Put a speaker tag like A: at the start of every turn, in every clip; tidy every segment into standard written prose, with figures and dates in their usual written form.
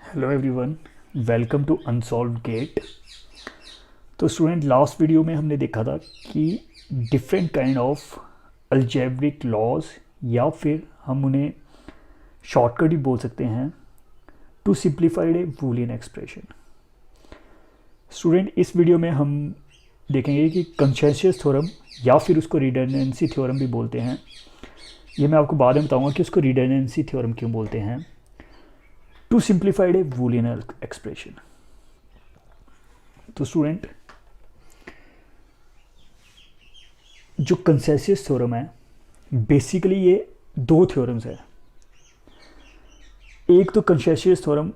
A: Hello everyone, welcome to unsolved GATE. तो student, last video में हमने देखा था कि different kind of algebraic laws, या फिर हम उन्हें शॉर्टकट ही बोल सकते हैं, to simplified a Boolean expression. Student, इस वीडियो में हम देखेंगे कि कंसेंसस थ्योरम या फिर उसको रिडंडेंसी थ्योरम भी बोलते हैं। ये मैं आपको बाद में बताऊंगा कि उसको रिडंडेंसी थ्योरम क्यों बोलते हैं, to simplified a Boolean expression. तो स्टूडेंट, जो कंसेंसस थ्योरम है, बेसिकली ये दो थ्योरम्स है। एक तो consensus theorem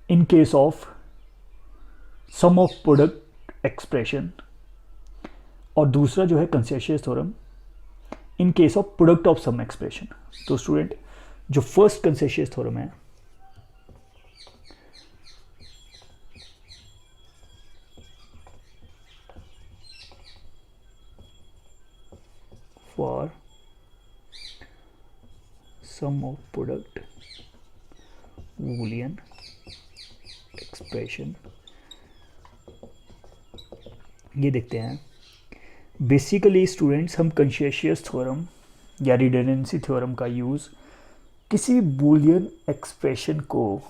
A: in case of sum of product expression, और दूसरा जो है consensus theorem in case of product of sum expression. तो स्टूडेंट, जो फर्स्ट कंसेंसस थ्योरम है, for sum of product boolean expression, ये देखते हैं। बेसिकली स्टूडेंट्स, हम कंसेंसस थ्योरम या रिडंडेंसी थ्योरम का यूज़ किसी बूलियन एक्सप्रेशन को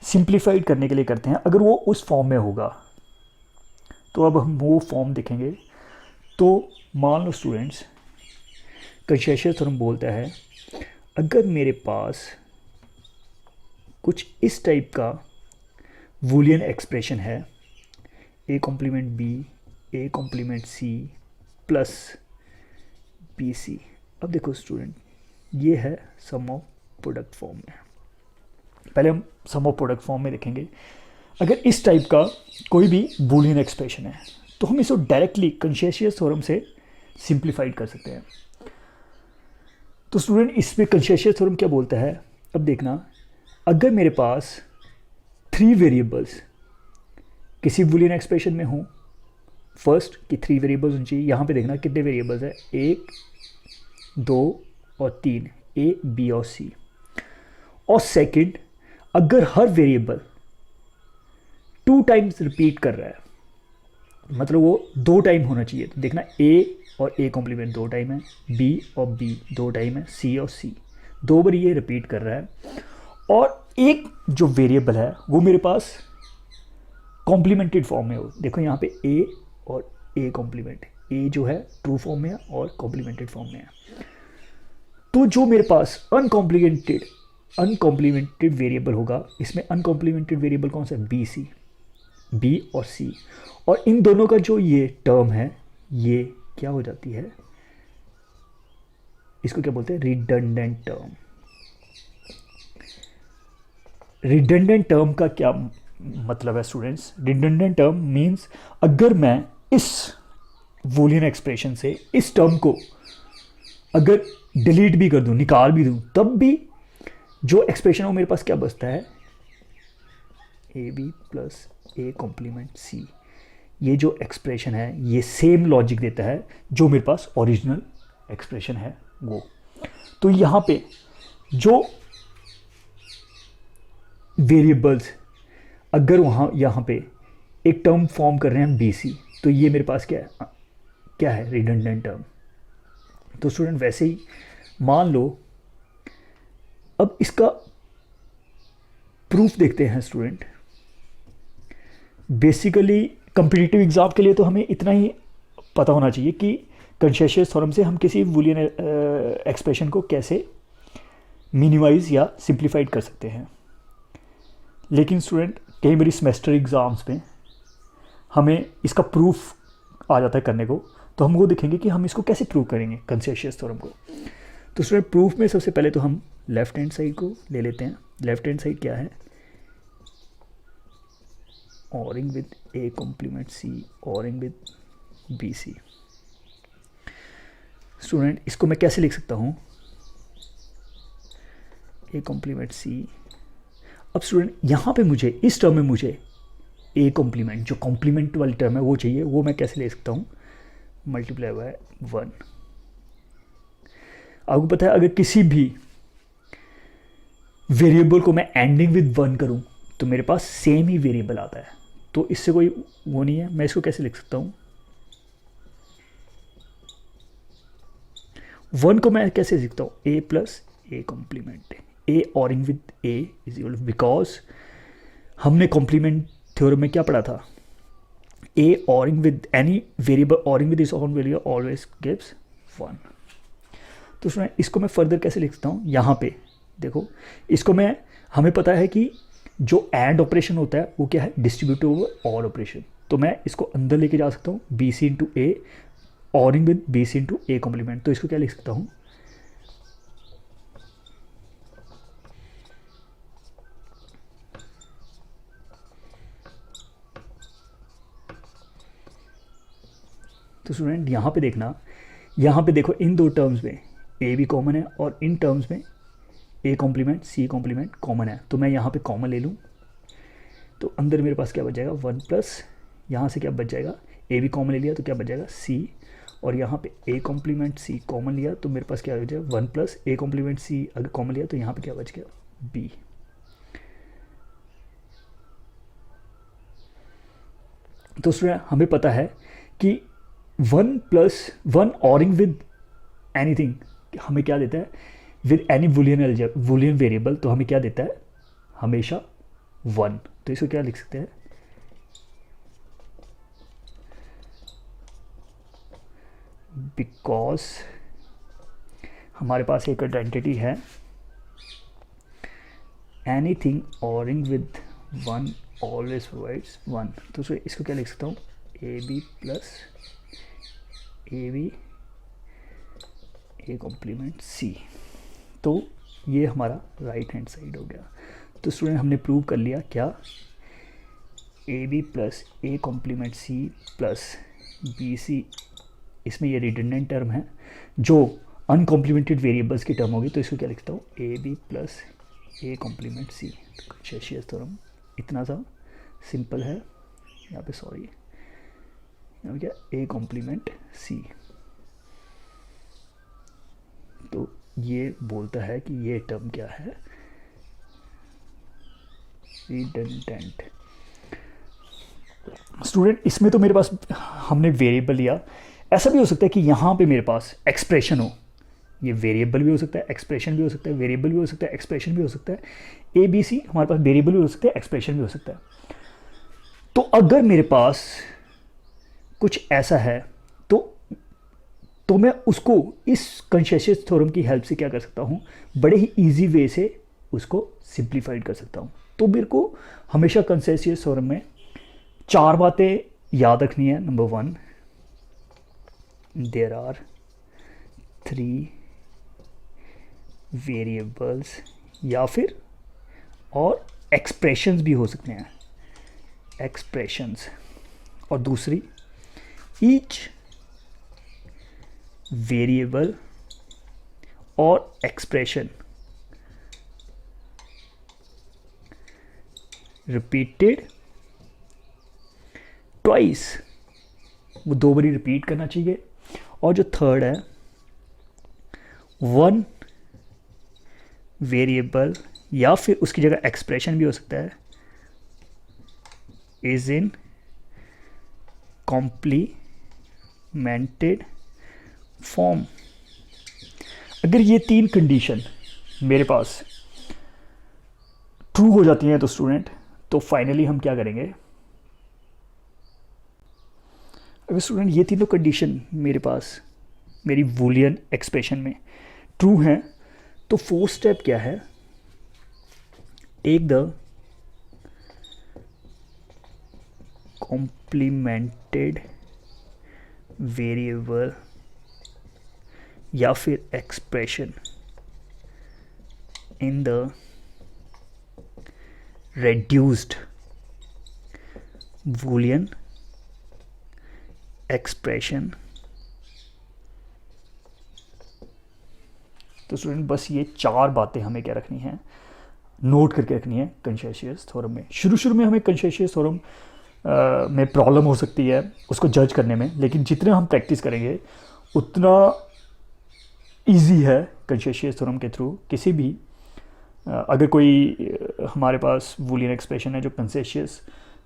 A: सिंप्लीफाइड करने के लिए करते हैं, अगर वो उस फॉर्म में होगा। तो अब हम वो फॉर्म देखेंगे। तो मान लो स्टूडेंट्स, कंसेंसस थ्योरम बोलता है अगर मेरे पास कुछ इस टाइप का बूलियन एक्सप्रेशन है, A complement B, A complement C plus B C. अब देखो स्टूडेंट, ये है सम ऑफ प्रोडक्ट फॉर्म में। पहले हम सम ऑफ प्रोडक्ट फॉर्म में देखेंगे। अगर इस टाइप का कोई भी बूलियन एक्सप्रेशन है तो हम इसको डायरेक्टली कंसेंसस थ्योरम से सिंप्लीफाइड कर सकते हैं। तो स्टूडेंट, इसमें कंसेंसस थ्योरम क्या बोलता है, अब देखना। अगर मेरे पास 3 वेरिएबल्स किसी बूलियन एक्सप्रेशन में हों, फर्स्ट कि 3 वेरिएबल्स होनी चाहिए। यहाँ पे देखना कितने वेरिएबल्स है, 1, 2 और 3, ए बी और सी। और सेकंड, अगर हर वेरिएबल 2 टाइम्स रिपीट कर रहा है, मतलब वो 2 टाइम होना चाहिए। तो देखना, ए और ए कॉम्प्लीमेंट 2 टाइम है, बी और बी 2 टाइम है, सी और सी 2 बार ये रिपीट कर रहा है। और एक जो वेरिएबल है वो मेरे पास कॉम्प्लीमेंटेड फॉर्म में हो। देखो यहाँ पे ए और ए कॉम्प्लीमेंट, ए जो है ट्रू फॉर्म में है और कॉम्प्लीमेंटेड फॉर्म में है। तो जो मेरे पास अनकॉम्प्लीमेंटेड वेरिएबल होगा, इसमें अनकॉम्प्लीमेंटेड वेरिएबल कौन सा है, बी सी, बी और सी। और इन दोनों का जो ये टर्म है, ये क्या हो जाती है, इसको क्या बोलते हैं, रिडंडेंट टर्म। रिडंडेंट टर्म का क्या मतलब है स्टूडेंट्स? रिडंडेंट टर्म मींस अगर मैं इस बूलियन एक्सप्रेशन से इस टर्म को अगर डिलीट भी कर दूं, निकाल भी दूं, तब भी जो एक्सप्रेशन है वो मेरे पास क्या बचता है, A B plus A complement C. ये जो एक्सप्रेशन है ये सेम लॉजिक देता है जो मेरे पास ओरिजिनल एक्सप्रेशन है वो। तो यहाँ पे जो वेरिएबल्स अगर वहाँ यहाँ पे एक टर्म फॉर्म कर रहे हैं बी सी, तो ये मेरे पास क्या है, रिडंडेंट टर्म। तो स्टूडेंट, वैसे ही मान लो, अब इसका प्रूफ देखते हैं स्टूडेंट। बेसिकली कॉम्पिटिटिव एग्जाम के लिए तो हमें इतना ही पता होना चाहिए कि कंसेंसस थ्योरम से हम किसी बूलियन एक्सप्रेशन को कैसे मिनिमाइज या सिंप्लीफाइड कर सकते हैं। लेकिन स्टूडेंट, कई बार सेमेस्टर एग्ज़ाम्स में हमें इसका प्रूफ आ जाता है करने को, तो हम वो देखेंगे कि हम इसको कैसे प्रूव करेंगे कंसेंसस थ्योरम को। तो स्टूडेंट, प्रूफ में सबसे पहले तो हम लेफ्ट हैंड साइड को ले लेते हैं। लेफ्ट हैंड साइड क्या है, oring with A complement C, oring with B C. Student, इसको मैं कैसे लिख सकता हूँ, ए कॉम्प्लीमेंट सी। अब स्टूडेंट, यहाँ पे मुझे इस टर्म में मुझे ए कॉम्प्लीमेंट, जो कॉम्प्लीमेंट वाली टर्म है वो चाहिए। वो मैं कैसे ले सकता हूँ, मल्टीप्लाई बाय 1। आपको पता है अगर किसी भी वेरिएबल को मैं एंडिंग विद 1 करूं तो मेरे पास सेम ही वेरिएबल आता है, तो इससे कोई वो नहीं है। मैं इसको कैसे लिख सकता हूं, 1 को मैं कैसे लिखता हूँ, a plus A complement, A ORing with A is equal, because हमने कॉम्प्लीमेंट थ्योरम में क्या पढ़ा था, a oring with any variable oring with is on variable always gives 1। तो सुनिए इसको मैं फर्दर कैसे लिख सकता हूँ, यहाँ पे देखो, इसको मैं, हमें पता है कि जो एंड ऑपरेशन होता है वो क्या है, डिस्ट्रीब्यूटिव ओवर ऑर ऑपरेशन, तो मैं इसको अंदर लेके जा सकता हूँ, B C into A ORing with B C into A complement. तो इसको क्या लिख सकता हूँ, तो स्टूडेंट यहाँ पे देखना, यहाँ पे देखो इन दो टर्म्स में ए भी कॉमन है और इन टर्म्स में A complement C complement common है, तो मैं यहाँ पे कॉमन ले लूँ तो अंदर मेरे पास क्या बच जाएगा, 1 प्लस यहाँ से क्या बच जाएगा, ए भी कॉमन ले लिया तो क्या बच जाएगा सी, और यहाँ पे ए कॉम्प्लीमेंट सी कॉमन लिया तो मेरे पास क्या बच जाएगा 1 प्लस ए कॉम्प्लीमेंट सी, अगर कॉमन लिया तो यहाँ पे क्या बच गया बी। तो स्टूडेंट हमें पता है कि 1 प्लस 1 ऑरिंग विद एनीथिंग हमें क्या देता है, विद एनी बूलियन वेरिएबल, तो हमें क्या देता है हमेशा 1। तो इसको क्या लिख सकते हैं, बिकॉज हमारे पास एक आइडेंटिटी है anything ORing with 1 always provides 1, तो इसको क्या लिख सकता हूँ, A B plus A B A complement C. तो ये हमारा राइट हैंड साइड हो गया। तो स्टूडेंट हमने प्रूव कर लिया क्या, A B plus A complement C plus B C, इसमें ये रिडंडेंट टर्म है जो अनकॉम्प्लीमेंटेड वेरिएबल्स की टर्म होगी, तो इसको क्या लिखता हूँ, A B plus A complement C. शेशियस थ्योरम इतना सा सिंपल है, यहाँ पे सॉरी, यहाँ पे क्या ए कॉम्प्लीमेंट सी। तो ये बोलता है कि ये टर्म क्या है, रिडंडेंट। स्टूडेंट इसमें तो मेरे पास हमने वेरिएबल लिया, ऐसा भी हो सकता है कि यहाँ पे मेरे पास एक्सप्रेशन हो, ये वेरिएबल भी हो सकता है, एक्सप्रेशन भी हो सकता है, वेरिएबल भी हो सकता है, एक्सप्रेशन भी हो सकता है, ए बी सी हमारे पास वेरिएबल भी हो सकता है, एक्सप्रेशन भी हो सकता है। तो अगर मेरे पास कुछ ऐसा है तो मैं उसको इस कंसेशस थ्योरम की हेल्प से क्या कर सकता हूँ, बड़े ही इजी वे से उसको सिंप्लीफाइड कर सकता हूँ। तो मेरे को हमेशा कंसेशस थ्योरम में 4 बातें याद रखनी है। नंबर 1, देयर आर 3 वेरिएबल्स, या फिर और एक्सप्रेशंस भी हो सकते हैं, एक्सप्रेशंस। और दूसरी, ईच वेरिएबल और एक्सप्रेशन रिपीटेड ट्वाइस, वो 2 बारी रिपीट करना चाहिए। और जो थर्ड है, 1 वेरिएबल या फिर उसकी जगह एक्सप्रेशन भी हो सकता है, इज इन कॉम्प्लीमेंटेड फॉर्म। अगर ये 3 कंडीशन मेरे पास ट्रू हो जाती हैं तो स्टूडेंट, तो फाइनली हम क्या करेंगे, अगर स्टूडेंट ये तीनों कंडीशन मेरे पास मेरी बूलियन एक्सप्रेशन में ट्रू हैं, तो 4th स्टेप क्या है, टेक द कॉम्प्लीमेंटेड वेरिएबल या फिर expression in the reduced boolean expression। तो स्टूडेंट बस ये 4 बातें हमें क्या रखनी है, नोट करके रखनी है कंसेशस थ्योरम में। शुरू में हमें कंसेशस थ्योरम में प्रॉब्लम हो सकती है उसको जज करने में, लेकिन जितने हम प्रैक्टिस करेंगे उतना इजी है कंसेशस थ्योरम के थ्रू किसी भी अगर कोई हमारे पास बूलियन एक्सप्रेशन है जो कंसेशियस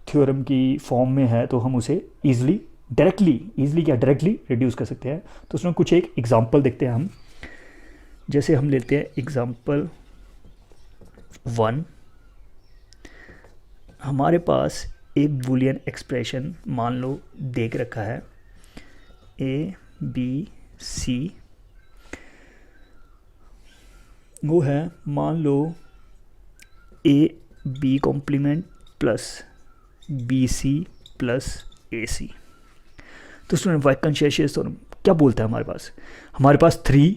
A: थ्योरम की फॉर्म में है तो हम उसे डायरेक्टली रिड्यूस कर सकते हैं। तो उसमें कुछ एक एग्जांपल देखते हैं हम। जैसे हम लेते हैं एग्जांपल 1। हमारे पास एक बूलियन एक्सप्रेशन मान लो देख रखा है ए बी सी, वो है मान लो A B complement plus B C plus A C. तो स्टूडेंट कंसेशियस थ्योरम क्या बोलता है हमारे पास 3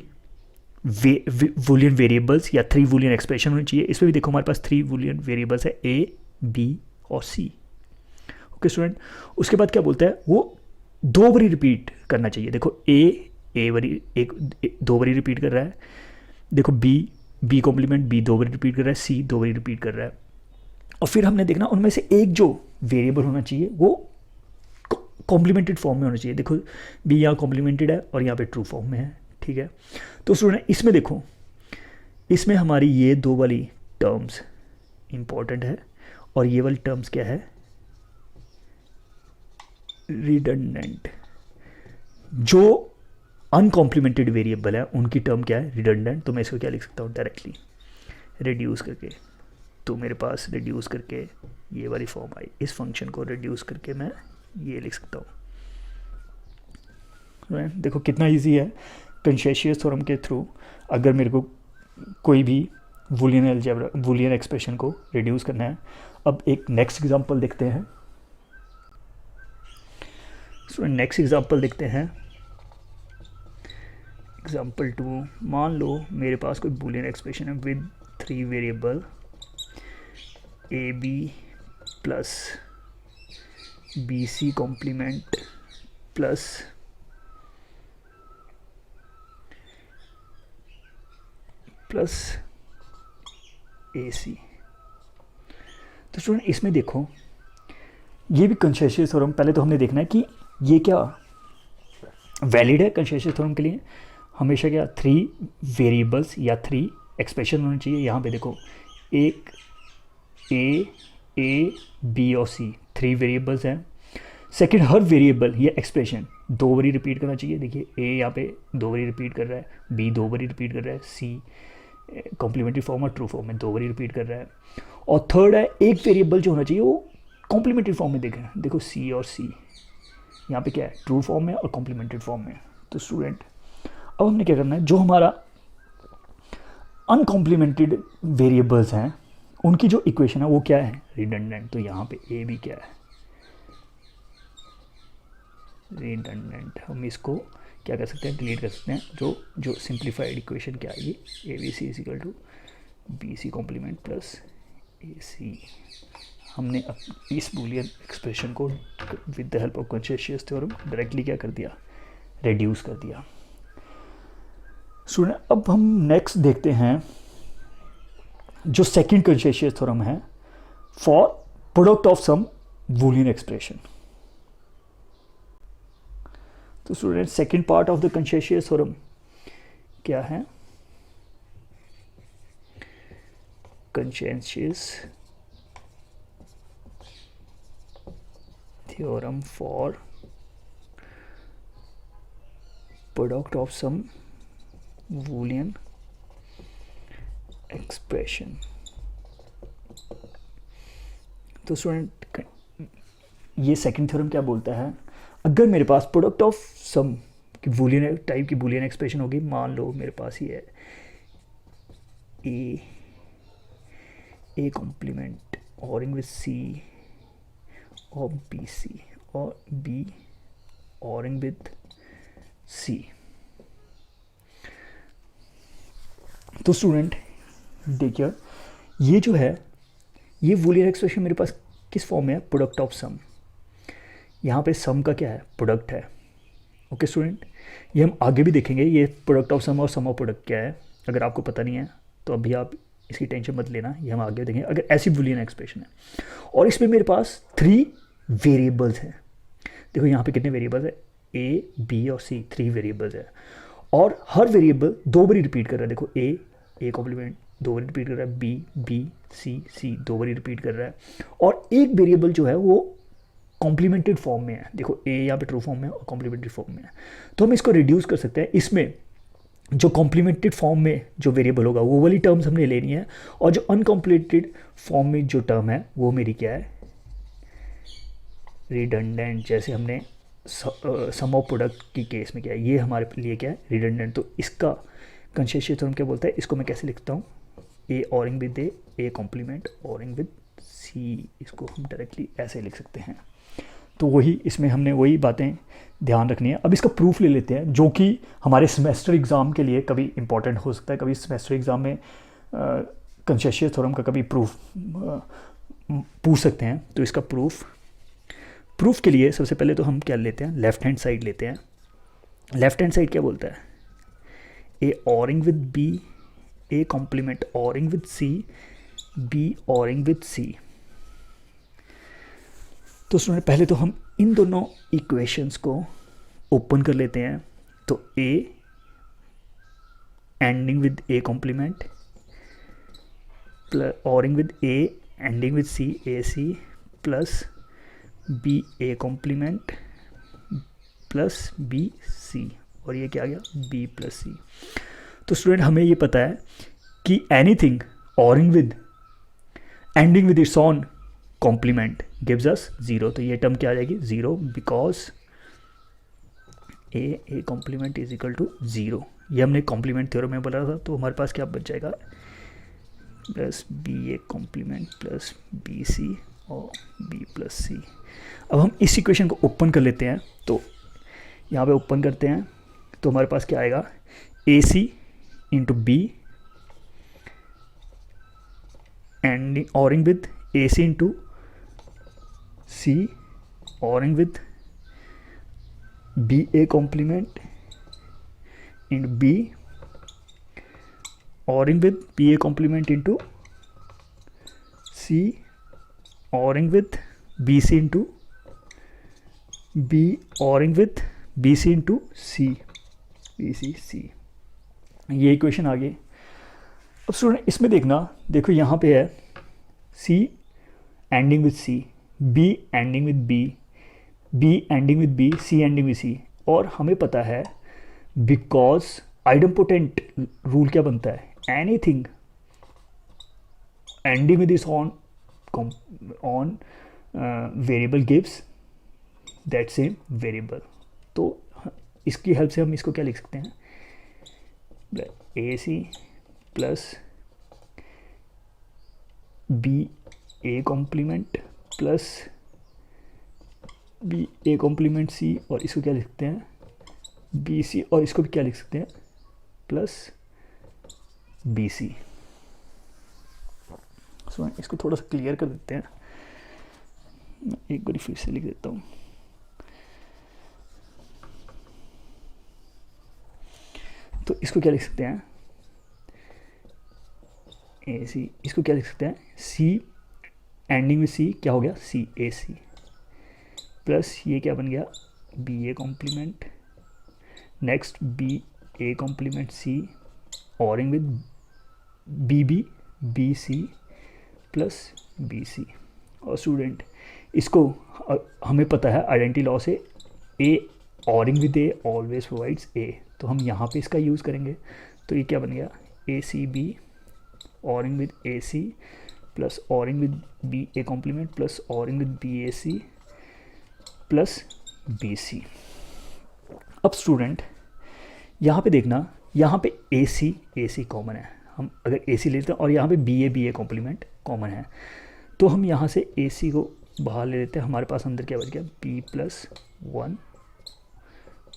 A: बूलियन वेरिएबल्स या 3 बूलियन एक्सप्रेशन होनी चाहिए। इसमें भी देखो हमारे पास 3 बूलियन वेरिएबल्स है ए बी और सी। ओके स्टूडेंट, उसके बाद क्या बोलता है, वो 2 बारी रिपीट करना चाहिए। देखो ए बारी एक 2 बारी रिपीट कर रहा है, देखो बी कॉम्प्लीमेंट बी 2 बारी रिपीट कर रहा है, सी 2 बारी रिपीट कर रहा है। और फिर हमने देखना उनमें से एक जो वेरिएबल होना चाहिए वो कॉम्प्लीमेंटेड फॉर्म में होना चाहिए। देखो बी यहाँ कॉम्प्लीमेंटेड है और यहाँ पे ट्रू फॉर्म में है, ठीक है। तो स्टूडेंट इसमें देखो, इसमें हमारी ये 2 वाली टर्म्स इंपॉर्टेंट है और ये वाली टर्म्स क्या है, रिडंडेंट। जो अनकॉम्प्लीमेंटेड वेरिएबल है उनकी टर्म क्या है, रिडंडेंट। तो मैं इसको क्या लिख सकता हूँ, डायरेक्टली रिड्यूस करके। तो मेरे पास रिड्यूस करके ये वाली फॉर्म आई, इस फंक्शन को रिड्यूस करके मैं ये लिख सकता हूँ। देखो कितना इजी है कंसेशियस थ्योरम के थ्रू अगर मेरे को कोई भी बूलियन एक्सप्रेशन को रिड्यूस करना है। अब एक नेक्स्ट एग्जांपल देखते हैं। नेक्स्ट एग्जांपल देखते हैं, एग्जांपल 2। मान लो मेरे पास कोई बूलियन एक्सप्रेशन है with 3 variable A B plus B C complement plus A C. तो स्टूडेंट इसमें देखो ये भी कंसेशियस थ्योरम, पहले तो हमने देखना है कि ये क्या वैलिड है। कंसेशियस थ्योरम के लिए हमेशा क्या 3 वेरिएबल्स या 3 एक्सप्रेशन होने चाहिए। यहाँ पे देखो एक ए बी और सी 3 वेरिएबल्स हैं। सेकंड, हर वेरिएबल या एक्सप्रेशन 2 बारी रिपीट करना चाहिए। देखिए ए यहाँ पे 2 बारी रिपीट कर रहा है, बी 2 बारी रिपीट कर रहा है, सी कॉम्प्लीमेंट्री फॉर्म और ट्रू फॉर्म में 2 बारी रिपीट कर रहा है। और थर्ड है एक वेरिएबल जो होना चाहिए वो कॉम्प्लीमेंट्री फॉर्म में देखें। देखो सी और सी यहाँ पे क्या है, ट्रू फॉर्म में और कॉम्प्लीमेंटेड फॉर्म में। तो स्टूडेंट अब हमने क्या करना है, जो हमारा अनकॉम्प्लीमेंटेड वेरिएबल्स हैं उनकी जो इक्वेशन है वो क्या है, रिडंडेंट। तो यहाँ पे ए भी क्या है, रिडंडेंट। हम इसको क्या कर सकते हैं, डिलीट कर सकते हैं। जो सिंप्लीफाइड इक्वेशन क्या है, ये A B C is equal to B C complement plus A C. हमने इस बूलियन एक्सप्रेशन को with the help of consensus theorem directly क्या कर दिया, रिड्यूस कर दिया। स्टूडेंट अब हम नेक्स्ट देखते हैं जो सेकंड कंसेशियस थ्योरम है for product of sum Boolean expression. तो student second part of the consensus theorem क्या है, consensus theorem for product of some Boolean expression। तो स्टूडेंट ये सेकंड थ्योरम क्या बोलता है, अगर मेरे पास product of sum Boolean type की बूलियन एक्सप्रेशन होगी, मान लो मेरे पास ये है A complement ORing with C और बी सी और बी ऑरिंग विद सी। तो स्टूडेंट देखिए ये जो है ये बूलियन एक्सप्रेशन मेरे पास किस फॉर्म में है, प्रोडक्ट ऑफ सम। यहाँ पे सम का क्या है, प्रोडक्ट है। ओके स्टूडेंट, ये हम आगे भी देखेंगे ये प्रोडक्ट ऑफ सम और सम ऑफ प्रोडक्ट क्या है। अगर आपको पता नहीं है तो अभी आप इसकी टेंशन मत लेना, ये हम आगे देखेंगे। अगर ऐसी बूलियन एक्सप्रेशन है और इसमें मेरे पास 3 वेरिएबल्स हैं, देखो यहाँ पे कितने वेरिएबल्स है, ए बी और सी 3 वेरिएबल्स है और हर वेरिएबल 2 बारी रिपीट कर रहा है। देखो ए कॉम्प्लीमेंट दो बार रिपीट कर रहा है, बी बी सी सी दो बार रिपीट कर रहा है, और एक वेरिएबल जो है वो कॉम्प्लीमेंटेड फॉर्म में है। देखो ए यहाँ पे ट्रू फॉर्म में है और कॉम्प्लीमेंटेड फॉर्म में है, तो हम इसको रिड्यूस कर सकते हैं। इसमें जो कॉम्प्लीमेंटेड फॉर्म में जो वेरिएबल होगा वो वाली टर्म्स हमने लेनी है, और जो अनकॉम्प्लीमेंटेड फॉर्म में जो टर्म है वो मेरी क्या है, रिडंडेंट। जैसे हमने सम ऑफ प्रोडक्ट की केस में क्या है, ये हमारे लिए क्या है, रिडंडेंट। तो इसका कंसेशन थ्योरम क्या बोलता है, इसको मैं कैसे लिखता हूँ, A ORing with A complement ORing with C, इसको हम डायरेक्टली ऐसे लिख सकते हैं। तो वही इसमें हमने वही बातें ध्यान रखनी है। अब इसका प्रूफ ले लेते हैं, जो कि हमारे सेमेस्टर एग्ज़ाम के लिए कभी इंपॉर्टेंट हो सकता है। कभी सेमेस्टर एग्ज़ाम में कंसेशन थ्योरम का कभी प्रूफ पूछ सकते हैं। तो इसका प्रूफ के लिए सबसे पहले तो हम क्या लेते हैं, लेफ्ट हैंड साइड लेते हैं। लेफ्ट हैंड साइड क्या बोलता है, A ORing with B A complement ORing with C B ORing with C. तो सुनिए, पहले तो हम इन दोनों इक्वेशंस को ओपन कर लेते हैं। तो A ANDing with A complement plus ORing with A ANDing with C A C plus B A complement plus B C, और ये क्या आ गया, बी प्लस सी। तो स्टूडेंट हमें ये पता है कि anything ORing with anding with its own complement gives us zero. तो ये टर्म क्या आ जाएगी, zero, because A complement is equal to zero. ये हमने कॉम्प्लीमेंट थ्योरम में बोला था। तो हमारे पास क्या बच जाएगा, plus B A complement plus B C और बी प्लस सी। अब हम इस इक्वेशन को ओपन कर लेते हैं। तो यहाँ पे ओपन करते हैं तो हमारे पास क्या आएगा, A C into B and ORing with A C into C ORing with B A complement into B ORing with B A complement into C ORing with B C into B ORing with B C into C B C C. ये equation आ गई। अब student इसमें देखना, देखो यहाँ पे है C ANDing with C, B ANDing with B, B ANDing with B, C ANDing with C. और हमें पता है बिकॉज आइडम्पोटेंट रूल क्या बनता है, anything ending with is on variable gives that same variable. तो इसकी हेल्प से हम इसको क्या लिख सकते हैं, A C plus B A complement plus B A complement C, और इसको क्या लिख सकते हैं, बी सी, और इसको भी क्या लिख सकते हैं, प्लस बी सी। सो इसको थोड़ा सा क्लियर कर देते हैं, एक बार फिर से लिख देता हूँ। तो इसको क्या लिख सकते हैं, ए सी, इसको क्या लिख सकते हैं, सी एंडिंग में सी क्या हो गया, सी ए सी, प्लस ये क्या बन गया, B A complement, next B A complement C ORing with B B B C plus B C. और स्टूडेंट इसको हमें पता है आइडेंटिटी लॉ से, A ORing with A always provides A. तो हम यहाँ पे इसका यूज़ करेंगे। तो ये क्या बन गया, A C B ORing with A C plus ORing with B A complement plus ORing with B A C plus B C. अब स्टूडेंट यहाँ पे देखना, यहाँ पे ए सी कॉमन है, हम अगर ए सी लेते हैं और यहाँ पे बी ए कॉम्प्लीमेंट कॉमन है, तो हम यहाँ से ए सी को बाहर ले लेते हैं। हमारे पास अंदर क्या बच गया, B plus one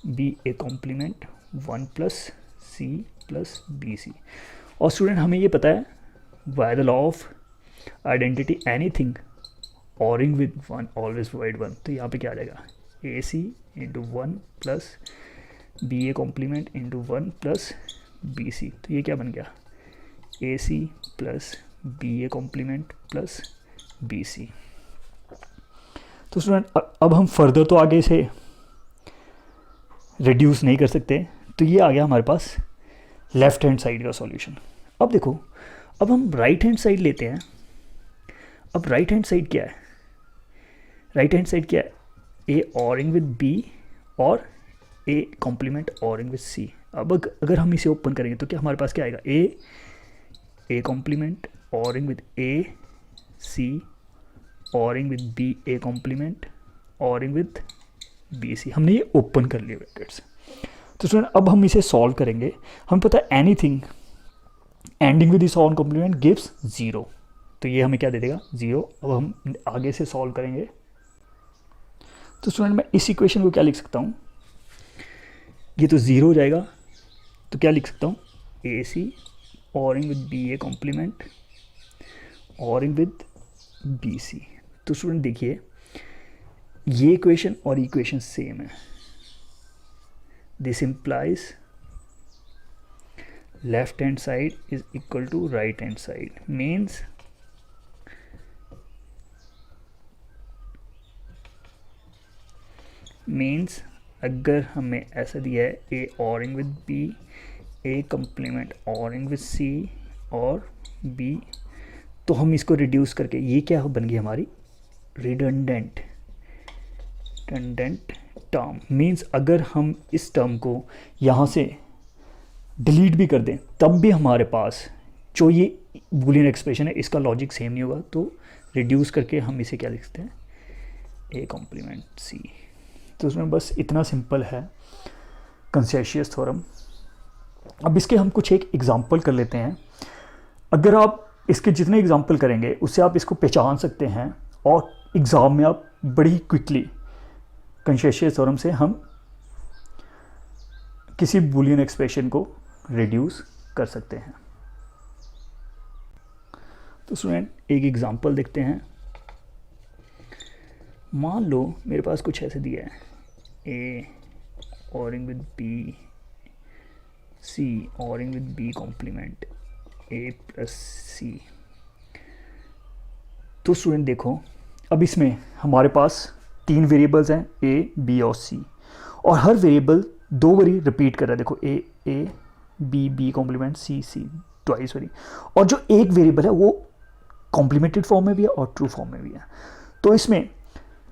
A: B A complement one plus C plus B C. और स्टूडेंट हमें ये पता है by the law of identity anything ORing with one always provide one. तो यहाँ पे क्या आ जाएगा, A C into one plus B A complement into one plus B C. तो ये क्या बन गया, A C plus B A complement plus B C. तो स्टूडेंट अब हम फर्दर तो आगे से रिड्यूस नहीं कर सकते, तो ये आ गया हमारे पास लेफ्ट हैंड साइड का सॉल्यूशन। अब देखो, अब हम राइट हैंड साइड लेते हैं। अब राइट हैंड साइड क्या है? राइट हैंड साइड क्या है? ए ऑरिंग विद बी और A complement ORing with C. अब अगर हम इसे ओपन करेंगे तो क्या हमारे पास क्या आएगा? A complement ORing with A C ORing with B A complement ORing with B C. हमने ये ओपन कर लिया ब्रैकेट्स। तो स्टूडेंट अब हम इसे सॉल्व करेंगे। हमें पता है anything ending with this on complement gives 0, तो ये हमें क्या दे देगा? 0। अब हम आगे से सॉल्व करेंगे। तो स्टूडेंट मैं इस इक्वेशन को क्या लिख सकता हूँ? ये तो 0 हो जाएगा, तो क्या लिख सकता हूँ? A C ORing with B A complement ORing with B C. तो स्टूडेंट देखिए ये इक्वेशन और इक्वेशन सेम है। This implies left hand side is equal to right hand side means अगर हमें ऐसा दिया है A ORing with B A complement ORing with C और बी, तो हम इसको रिड्यूस करके ये क्या बन गई हमारी? Redundant term. मीन्स अगर हम इस टर्म को यहाँ से डिलीट भी कर दें तब भी हमारे पास जो ये बूलियन एक्सप्रेशन है इसका लॉजिक सेम नहीं होगा। तो रिड्यूस करके हम इसे क्या लिख सकते हैं? A complement C. तो उसमें बस इतना सिंपल है कंसेशियस थ्योरम। अब इसके हम कुछ एक एग्जांपल कर लेते हैं। अगर आप इसके जितने एग्जांपल करेंगे उससे आप इसको पहचान सकते हैं और एग्ज़ाम में आप बड़ी क्विकली कंसेशियस थ्योरम से हम किसी बूलियन एक्सप्रेशन को रिड्यूस कर सकते हैं। तो स्टूडेंट एक एग्जांपल देखते हैं। मान लो मेरे पास कुछ ऐसे दिया है A ORing with B C ORing with B complement A plus C. तो स्टूडेंट देखो अब इसमें हमारे पास 3 वेरिएबल्स हैं ए बी और सी, और हर वेरिएबल 2 बारी रिपीट कर रहा है। देखो A B B complement C C twice बारी, और जो एक वेरिएबल है वो कॉम्प्लीमेंटेड फॉर्म में भी है और ट्रू फॉर्म में भी है। तो इसमें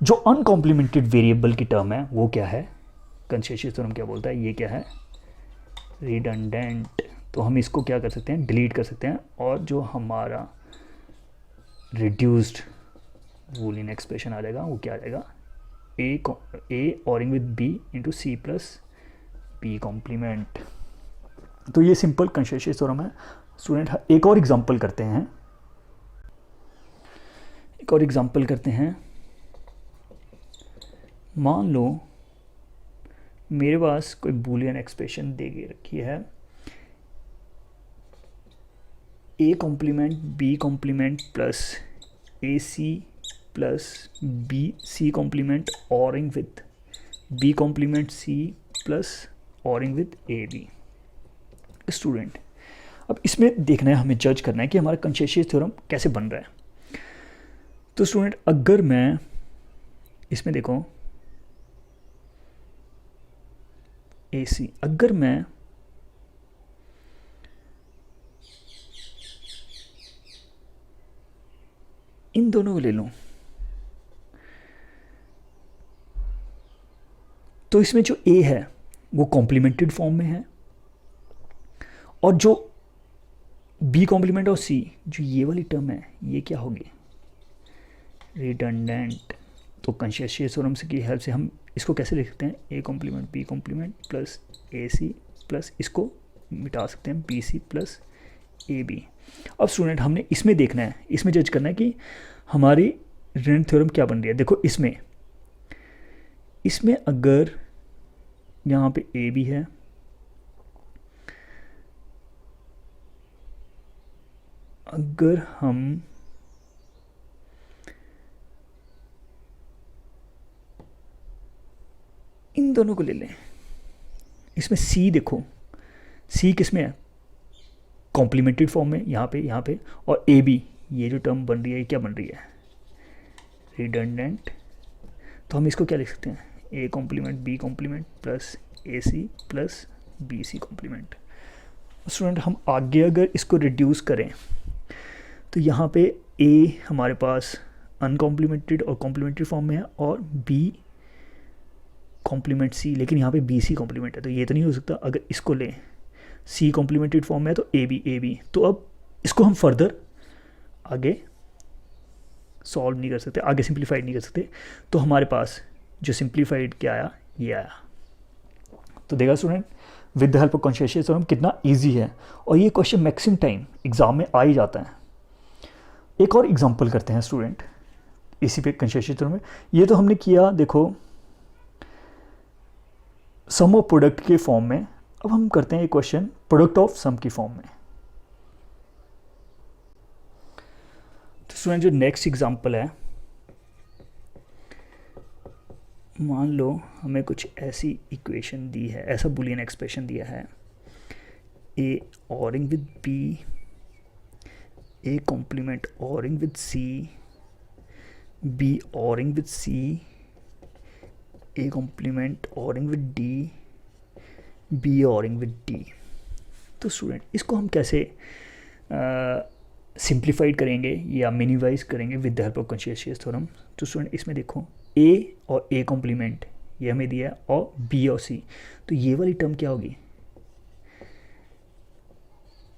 A: जो अनकॉम्प्लीमेंटेड वेरिएबल की टर्म है वो क्या है? कंसेशियस थ्योरम क्या बोलता है? ये क्या है? रिडंडेंट। तो हम इसको क्या कर सकते हैं? डिलीट कर सकते हैं, और जो हमारा रिड्यूस्ड बूलियन एक्सप्रेशन आ जाएगा वो क्या आ जाएगा? A ORing with B into C plus B complement. तो ये सिंपल कंसेशियस थ्योरम है। स्टूडेंट एक और एग्जांपल करते हैं। मान लो मेरे पास कोई बूलियन एक्सप्रेशन दे के रखी है A complement B complement plus A C plus B C complement ORing with B complement C plus ORing with A B. Student अब इसमें देखना है, हमें जज करना है कि हमारा कंसेशियस थ्योरम कैसे बन रहा है। तो स्टूडेंट अगर मैं इसमें देखो ए सी, अगर मैं इन दोनों को ले लूं तो इसमें जो ए है वो कॉम्प्लीमेंटेड फॉर्म में है, और जो बी कॉम्प्लीमेंट और सी जो ये वाली टर्म है ये क्या होगी? रिडंडेंट। तो कंसेशियस थ्योरम की हेल्प से हम इसको कैसे लिख सकते हैं? A complement B complement plus A C plus इसको मिटा सकते हैं B C plus A B. अब स्टूडेंट हमने इसमें देखना है, इसमें जज करना है कि हमारी रिडंडेंट थ्योरम क्या बन रही है। देखो इसमें अगर यहाँ पे ए बी है, अगर हम इन दोनों को ले लें, इसमें सी देखो, सी किस में है? कॉम्प्लीमेंटेड फॉर्म में, यहाँ पे, और ए बी ये जो टर्म बन रही है ये क्या बन रही है? रिडंडेंट। तो हम इसको क्या लिख सकते हैं? A complement B complement plus A C plus B C complement. Student हम आगे अगर इसको रिड्यूस करें तो यहाँ पे ए हमारे पास अनकॉम्प्लीमेंटेड और कॉम्प्लीमेंट्री फॉर्म में है और बी कॉम्प्लीमेंट सी, लेकिन यहाँ पे बी सी कॉम्प्लीमेंट है तो ये तो नहीं हो सकता। अगर इसको लें सी कॉम्प्लीमेंटेड फॉर्म में है तो ए बी, तो अब इसको हम फर्दर आगे सॉल्व नहीं कर सकते, आगे सिंप्लीफाइड नहीं कर सकते। तो हमारे पास जो सिंप्लीफाइड क्या आया, ये आया। तो देखा student, with the help of consensus theorem कितना इजी है, और ये क्वेश्चन मैक्सिमम टाइम एग्जाम में आ ही जाता है। एक और एग्जांपल करते हैं स्टूडेंट इसी पे कॉन्शियस थ्योरम में। ये तो हमने किया देखो सम ऑफ प्रोडक्ट के फॉर्म में, अब हम करते हैं एक क्वेश्चन प्रोडक्ट ऑफ सम की फॉर्म में। तो स्टूडेंट जो नेक्स्ट एग्जांपल है, मान लो हमें कुछ ऐसी इक्वेशन दी है, ऐसा बुलियन एक्सप्रेशन दिया है, A ORing with B, A complement ORing with C, B ORing with C, A complement ORing with D, B ORing with D. तो स्टूडेंट इसको हम कैसे सिंप्लीफाइड करेंगे या मिनिमाइज करेंगे with the help of consensus theorem. तो student इसमें देखो ए और ए कॉम्प्लीमेंट ये हमें दिया है और बी और सी, तो ये वाली टर्म क्या होगी,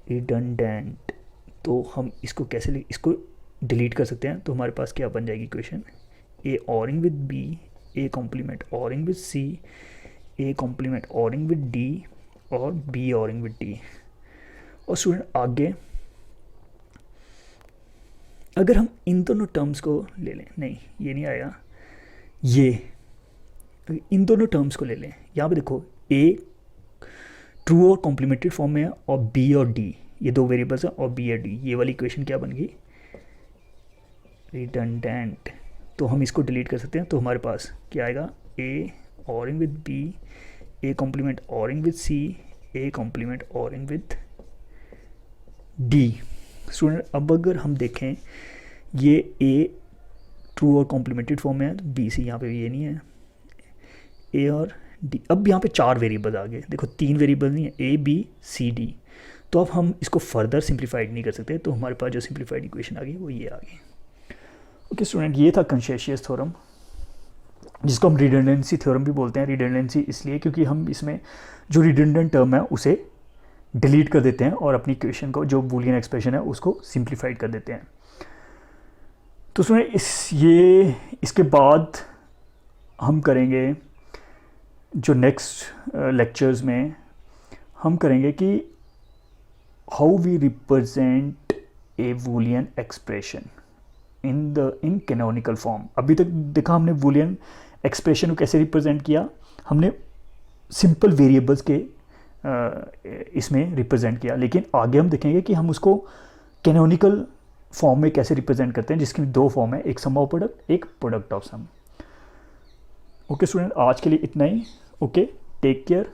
A: रिडंडेंट। तो हम इसको कैसे इसको डिलीट कर सकते हैं। तो हमारे पास क्या बन जाएगी equation, A ORing with B, A complement ORing with C, A complement ORing with D और बी ऑरिंग विद डी। और स्टूडेंट आगे अगर हम इन दोनों टर्म्स को ले लें, नहीं ये नहीं आएगा, ये इन दोनों टर्म्स को ले लें। यहाँ पे देखो ए ट्रू और कॉम्प्लीमेंटेड फॉर्म में है और बी और डी ये दो वेरिएबल्स हैं और बी और डी, ये वाली इक्वेशन क्या बन गई, रिडंडेंट। तो हम इसको डिलीट कर सकते हैं। तो हमारे पास क्या आएगा, A ORing with B, A complement ORing with C, A complement ORing with D. Student अब अगर हम देखें ये ए ट्रू और कॉम्प्लीमेंटेड फॉर्म में है, तो बी सी यहाँ पे ये नहीं है, ए और डी। अब यहाँ पे चार वेरिएबल्स आ गए, देखो तीन वेरिएबल नहीं है, ए बी सी डी। तो अब हम इसको फर्दर सिंप्लीफाइड नहीं कर सकते, तो हमारे पास जो सिंप्लीफाइड इक्वेशन आ गई वो ये आ गई। ओके स्टूडेंट, ये था कॉन्शियस थ्योरम, जिसको हम रिडंडेंसी थ्योरम भी बोलते हैं। रिडंडेंसी इसलिए क्योंकि हम इसमें जो रिडंडेंट टर्म है उसे डिलीट कर देते हैं और अपनी इक्वेशन को, जो बूलियन एक्सप्रेशन है, उसको सिंप्लीफाइड कर देते हैं। तो उसमें इसके बाद हम करेंगे जो नेक्स्ट लेक्चर्स में हम करेंगे कि how we represent a Boolean expression in canonical form. अभी तक देखा हमने बूलियन एक्सप्रेशन को कैसे रिप्रेजेंट किया, हमने सिंपल वेरिएबल्स के इसमें रिप्रेजेंट किया, लेकिन आगे हम देखेंगे कि हम उसको कैनोनिकल फॉर्म में कैसे रिप्रेजेंट करते हैं, जिसकी दो फॉर्म है, एक सम ऑफ प्रोडक्ट, एक product of sum. Okay student, आज के लिए इतना ही। Okay, take care.